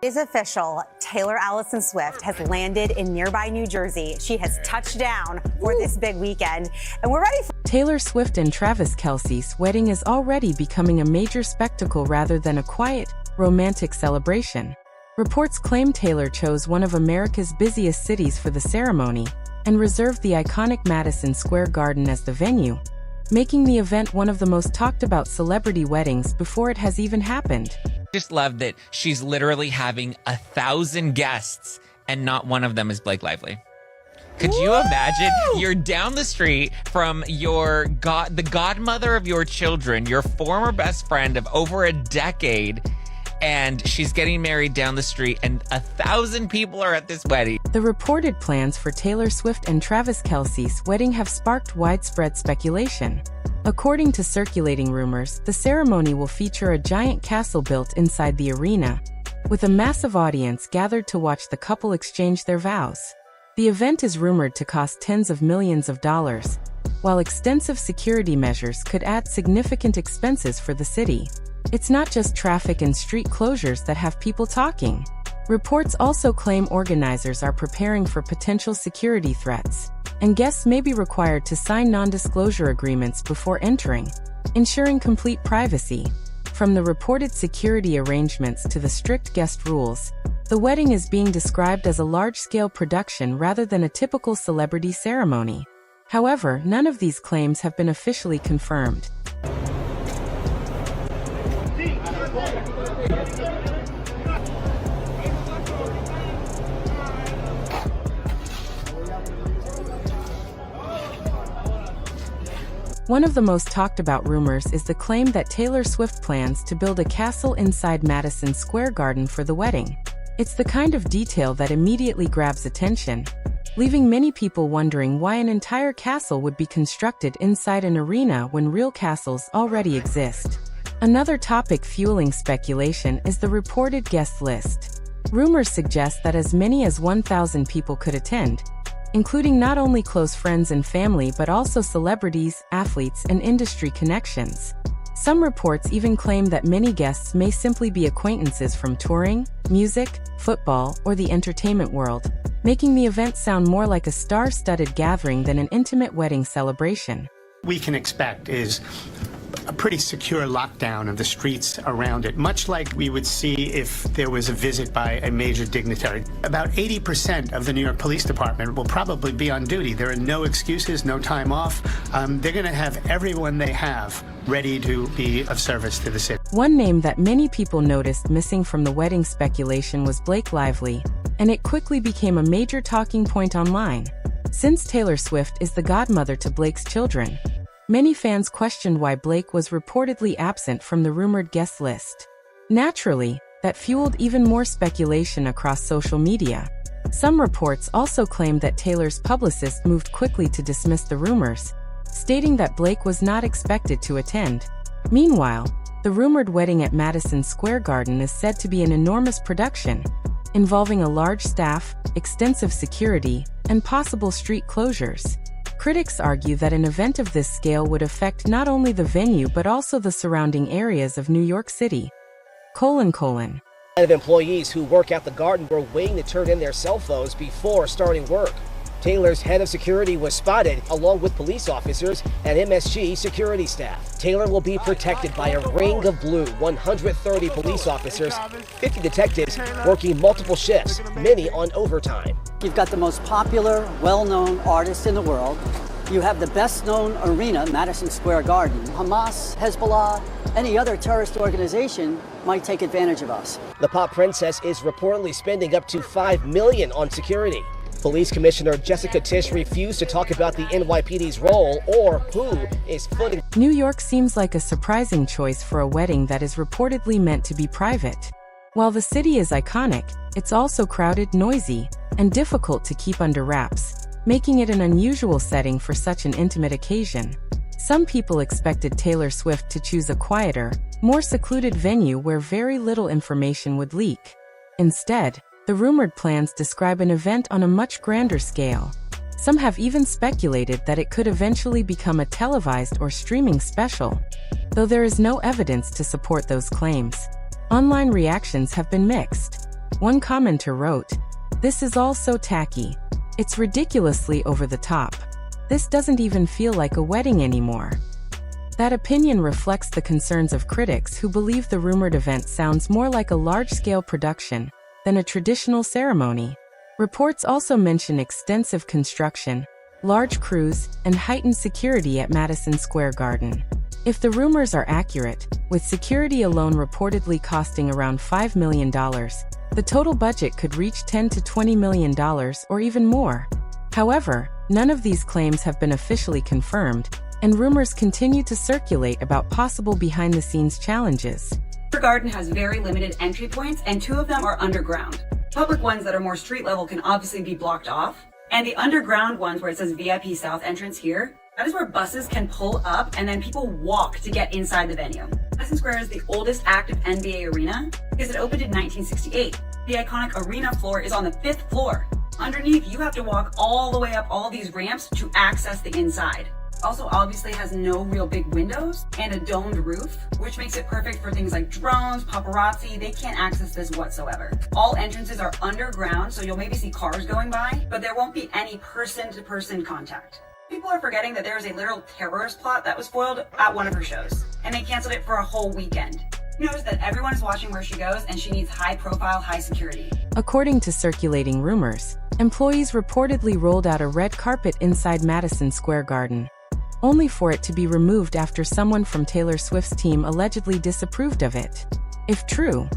It's official. Taylor Allison Swift has landed in nearby New Jersey. She has touched down for this big weekend, and we're ready for Taylor Swift and Travis Kelce's wedding is already becoming a major spectacle rather than a quiet, romantic celebration. Reports claim Taylor chose one of America's busiest cities for the ceremony and reserved the iconic Madison Square Garden as the venue, making the event one of the most talked about celebrity weddings before it has even happened. Just love that she's literally having 1,000 guests and not one of them is Blake Lively. Could you imagine? You're down the street from the godmother of your children, your former best friend of over a decade, and she's getting married down the street, and 1,000 people are at this wedding. The reported plans for Taylor Swift and Travis Kelce's wedding have sparked widespread speculation. According to circulating rumors, the ceremony will feature a giant castle built inside the arena, with a massive audience gathered to watch the couple exchange their vows. The event is rumored to cost tens of millions of dollars, while extensive security measures could add significant expenses for the city. It's not just traffic and street closures that have people talking. Reports also claim organizers are preparing for potential security threats, and guests may be required to sign non-disclosure agreements before entering, ensuring complete privacy. From the reported security arrangements to the strict guest rules, the wedding is being described as a large-scale production rather than a typical celebrity ceremony. However, none of these claims have been officially confirmed. One of the most talked about rumors is the claim that Taylor Swift plans to build a castle inside Madison Square Garden for the wedding. It's the kind of detail that immediately grabs attention, leaving many people wondering why an entire castle would be constructed inside an arena when real castles already exist. Another topic fueling speculation is the reported guest list. Rumors suggest that as many as 1,000 people could attend, including not only close friends and family but also celebrities, athletes, and industry connections. Some reports even claim that many guests may simply be acquaintances from touring, music, football, or the entertainment world, making the event sound more like a star-studded gathering than an intimate wedding celebration. We can expect is a pretty secure lockdown of the streets around it, much like we would see if there was a visit by a major dignitary. About 80% of the New York Police Department will probably be on duty. There are no excuses, no time off. They're going to have everyone they have ready to be of service to the city. One name that many people noticed missing from the wedding speculation was Blake Lively, and it quickly became a major talking point online. Since Taylor Swift is the godmother to Blake's children, many fans questioned why Blake was reportedly absent from the rumored guest list. Naturally, that fueled even more speculation across social media. Some reports also claimed that Taylor's publicist moved quickly to dismiss the rumors, stating that Blake was not expected to attend. Meanwhile, the rumored wedding at Madison Square Garden is said to be an enormous production, involving a large staff, extensive security, and possible street closures. Critics argue that an event of this scale would affect not only the venue but also the surrounding areas of New York City. Of employees who work at the garden were waiting to turn in their cell phones before starting work. Taylor's head of security was spotted along with police officers and MSG security staff. Taylor will be protected by a ring of blue, 130 police officers, 50 detectives working multiple shifts, many on overtime. You've got the most popular, well-known artist in the world. You have the best-known arena, Madison Square Garden. Hamas, Hezbollah, any other terrorist organization might take advantage of us. The pop princess is reportedly spending up to $5 million on security. Police Commissioner Jessica Tisch refused to talk about the NYPD's role or who is footing. New York seems like a surprising choice for a wedding that is reportedly meant to be private. While the city is iconic, it's also crowded, noisy, and difficult to keep under wraps, making it an unusual setting for such an intimate occasion. Some people expected Taylor Swift to choose a quieter, more secluded venue where very little information would leak. Instead, the rumored plans describe an event on a much grander scale. Some have even speculated that it could eventually become a televised or streaming special, though there is no evidence to support those claims. Online reactions have been mixed. One commenter wrote, "This is all so tacky. It's ridiculously over the top. This doesn't even feel like a wedding anymore." That opinion reflects the concerns of critics who believe the rumored event sounds more like a large-scale production than a traditional ceremony. Reports also mention extensive construction, large crews, and heightened security at Madison Square Garden. If the rumors are accurate, with security alone reportedly costing around $5 million, the total budget could reach $10 to $20 million or even more. However, none of these claims have been officially confirmed, and rumors continue to circulate about possible behind-the-scenes challenges. The garden has very limited entry points, and 2 of them are underground. Public ones that are more street level can obviously be blocked off, and the underground ones where it says VIP South entrance here, that is where buses can pull up and then people walk to get inside the venue. Madison Square is the oldest active NBA arena because it opened in 1968. The iconic arena floor is on the 5th floor. Underneath, you have to walk all the way up all these ramps to access the inside. Also obviously has no real big windows and a domed roof, which makes it perfect for things like drones, paparazzi. They can't access this whatsoever. All entrances are underground, so you'll maybe see cars going by, but there won't be any person-to-person contact. People are forgetting that there is a literal terrorist plot that was foiled at one of her shows, and they canceled it for a whole weekend. She knows that everyone is watching where she goes, and she needs high profile, high security. According to circulating rumors, employees reportedly rolled out a red carpet inside Madison Square Garden, only for it to be removed after someone from Taylor Swift's team allegedly disapproved of it. If true,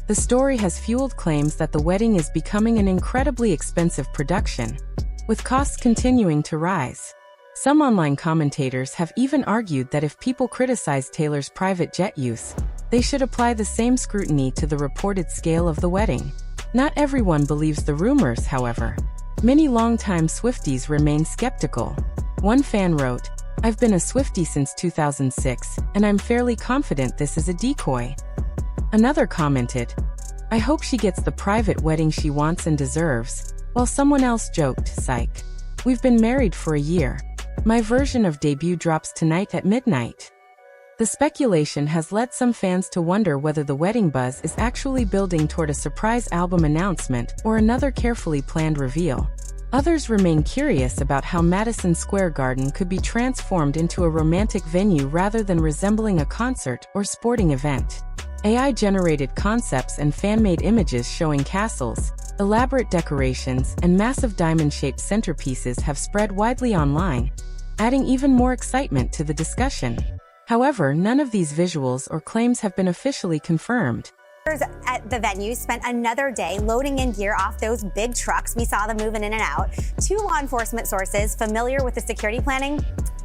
the story has fueled claims that the wedding is becoming an incredibly expensive production, with costs continuing to rise. Some online commentators have even argued that if people criticize Taylor's private jet use, they should apply the same scrutiny to the reported scale of the wedding. Not everyone believes the rumors, however. Many longtime Swifties remain skeptical. One fan wrote, "I've been a Swiftie since 2006, and I'm fairly confident this is a decoy." Another commented, "I hope she gets the private wedding she wants and deserves," while someone else joked, "Psych. We've been married for a year. My version of Debut drops tonight at midnight." The speculation has led some fans to wonder whether the wedding buzz is actually building toward a surprise album announcement or another carefully planned reveal. Others remain curious about how Madison Square Garden could be transformed into a romantic venue rather than resembling a concert or sporting event. AI-generated concepts and fan-made images showing castles, elaborate decorations, and massive diamond-shaped centerpieces have spread widely online, adding even more excitement to the discussion. However, none of these visuals or claims have been officially confirmed. At the venue spent another day loading in gear off those big trucks. We saw them moving in and out. 2 law enforcement sources familiar with the security planning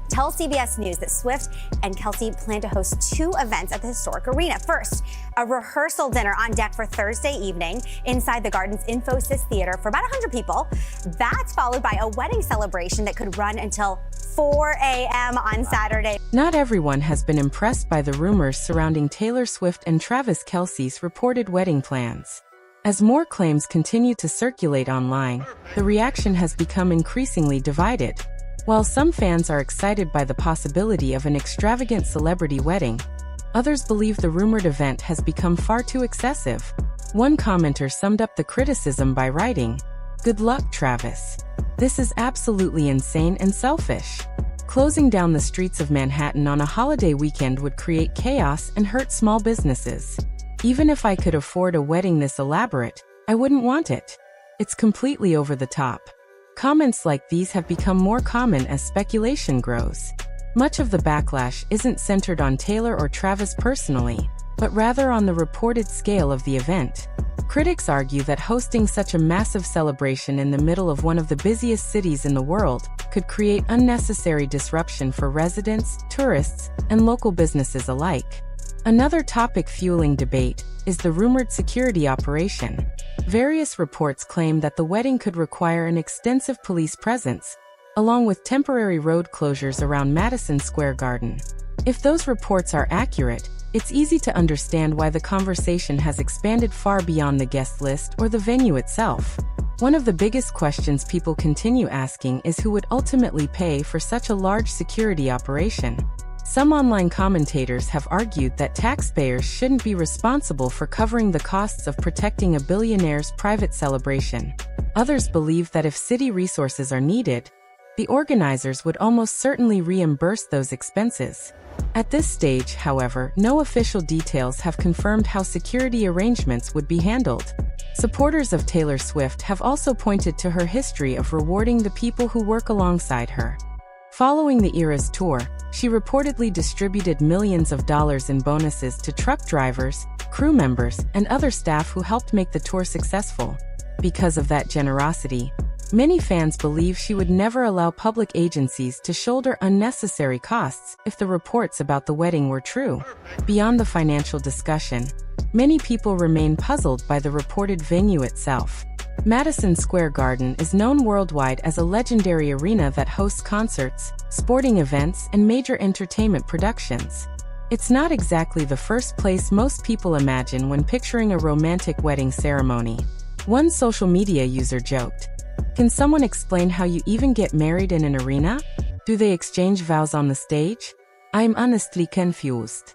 tell CBS News that Swift and Kelsey plan to host 2 events at the historic arena. First, a rehearsal dinner on deck for Thursday evening inside the Garden's Infosys Theater for about 100 people. That's followed by a wedding celebration that could run until 4 a.m. on Saturday. Not everyone has been impressed by the rumors surrounding Taylor Swift and Travis Kelce's reported wedding plans. As more claims continue to circulate online, the reaction has become increasingly divided. While some fans are excited by the possibility of an extravagant celebrity wedding, others believe the rumored event has become far too excessive. One commenter summed up the criticism by writing, "Good luck, Travis. This is absolutely insane and selfish. Closing down the streets of Manhattan on a holiday weekend would create chaos and hurt small businesses. Even if I could afford a wedding this elaborate, I wouldn't want it. It's completely over the top." Comments like these have become more common as speculation grows. Much of the backlash isn't centered on Taylor or Travis personally, but rather on the reported scale of the event. Critics argue that hosting such a massive celebration in the middle of one of the busiest cities in the world could create unnecessary disruption for residents, tourists, and local businesses alike. Another topic fueling debate is the rumored security operation. Various reports claim that the wedding could require an extensive police presence, along with temporary road closures around Madison Square Garden. If those reports are accurate, it's easy to understand why the conversation has expanded far beyond the guest list or the venue itself. One of the biggest questions people continue asking is who would ultimately pay for such a large security operation. Some online commentators have argued that taxpayers shouldn't be responsible for covering the costs of protecting a billionaire's private celebration. Others believe that if city resources are needed, the organizers would almost certainly reimburse those expenses. At this stage, however, no official details have confirmed how security arrangements would be handled. Supporters of Taylor Swift have also pointed to her history of rewarding the people who work alongside her. Following the Eras tour, she reportedly distributed millions of dollars in bonuses to truck drivers, crew members, and other staff who helped make the tour successful. Because of that generosity, many fans believe she would never allow public agencies to shoulder unnecessary costs if the reports about the wedding were true. Beyond the financial discussion, many people remain puzzled by the reported venue itself. Madison Square Garden is known worldwide as a legendary arena that hosts concerts, sporting events, and major entertainment productions. It's not exactly the first place most people imagine when picturing a romantic wedding ceremony. One social media user joked, "Can someone explain how you even get married in an arena? Do they exchange vows on the stage? I'm honestly confused."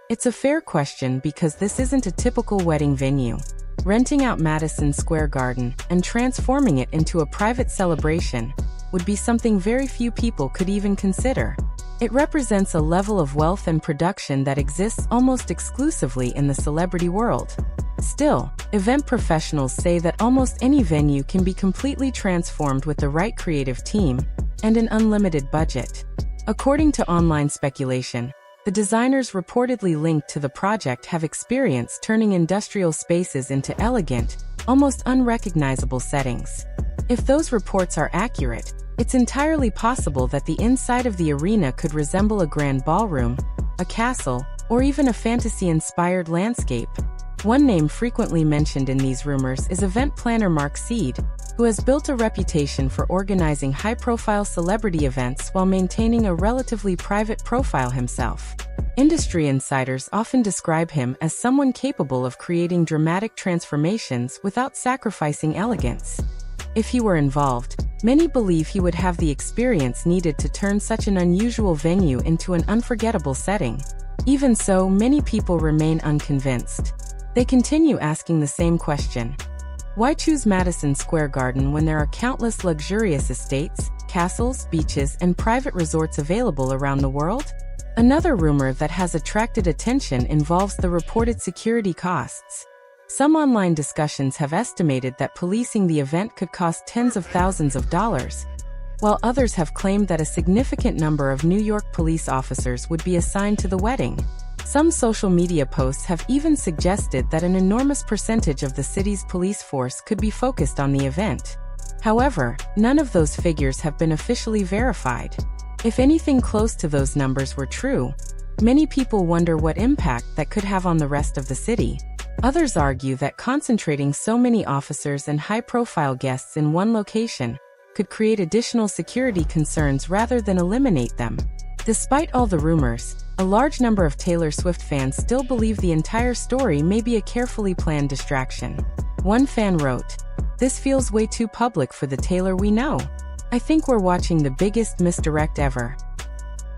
It's a fair question because this isn't a typical wedding venue. Renting out Madison Square Garden and transforming it into a private celebration would be something very few people could even consider. It represents a level of wealth and production that exists almost exclusively in the celebrity world. Still, event professionals say that almost any venue can be completely transformed with the right creative team and an unlimited budget. According to online speculation, the designers reportedly linked to the project have experience turning industrial spaces into elegant, almost unrecognizable settings. If those reports are accurate, it's entirely possible that the inside of the arena could resemble a grand ballroom, a castle, or even a fantasy-inspired landscape. One name frequently mentioned in these rumors is event planner Mark Seed, who has built a reputation for organizing high-profile celebrity events while maintaining a relatively private profile himself. Industry insiders often describe him as someone capable of creating dramatic transformations without sacrificing elegance. If he were involved, many believe he would have the experience needed to turn such an unusual venue into an unforgettable setting. Even so, many people remain unconvinced. They continue asking the same question. Why choose Madison Square Garden when there are countless luxurious estates, castles, beaches, and private resorts available around the world? Another rumor that has attracted attention involves the reported security costs. Some online discussions have estimated that policing the event could cost tens of thousands of dollars, while others have claimed that a significant number of New York police officers would be assigned to the wedding. Some social media posts have even suggested that an enormous percentage of the city's police force could be focused on the event. However, none of those figures have been officially verified. If anything close to those numbers were true, many people wonder what impact that could have on the rest of the city. Others argue that concentrating so many officers and high-profile guests in one location could create additional security concerns rather than eliminate them. Despite all the rumors, a large number of Taylor Swift fans still believe the entire story may be a carefully planned distraction. One fan wrote, "This feels way too public for the Taylor we know. I think we're watching the biggest misdirect ever."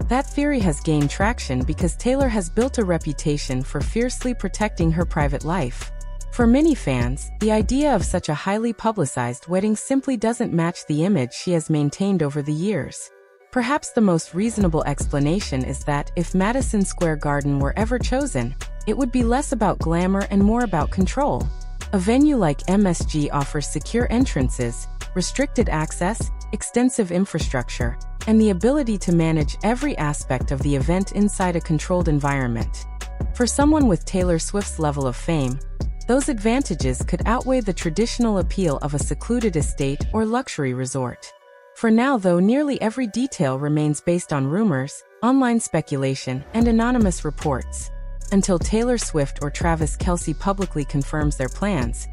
That theory has gained traction because Taylor has built a reputation for fiercely protecting her private life. For many fans, the idea of such a highly publicized wedding simply doesn't match the image she has maintained over the years. Perhaps the most reasonable explanation is that if Madison Square Garden were ever chosen, it would be less about glamour and more about control. A venue like MSG offers secure entrances, restricted access, extensive infrastructure, and the ability to manage every aspect of the event inside a controlled environment. For someone with Taylor Swift's level of fame, those advantages could outweigh the traditional appeal of a secluded estate or luxury resort. For now, though, nearly every detail remains based on rumors, online speculation, and anonymous reports. Until Taylor Swift or Travis Kelce publicly confirms their plans,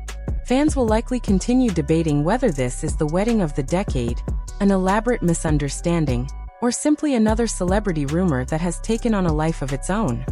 fans will likely continue debating whether this is the wedding of the decade, an elaborate misunderstanding, or simply another celebrity rumor that has taken on a life of its own.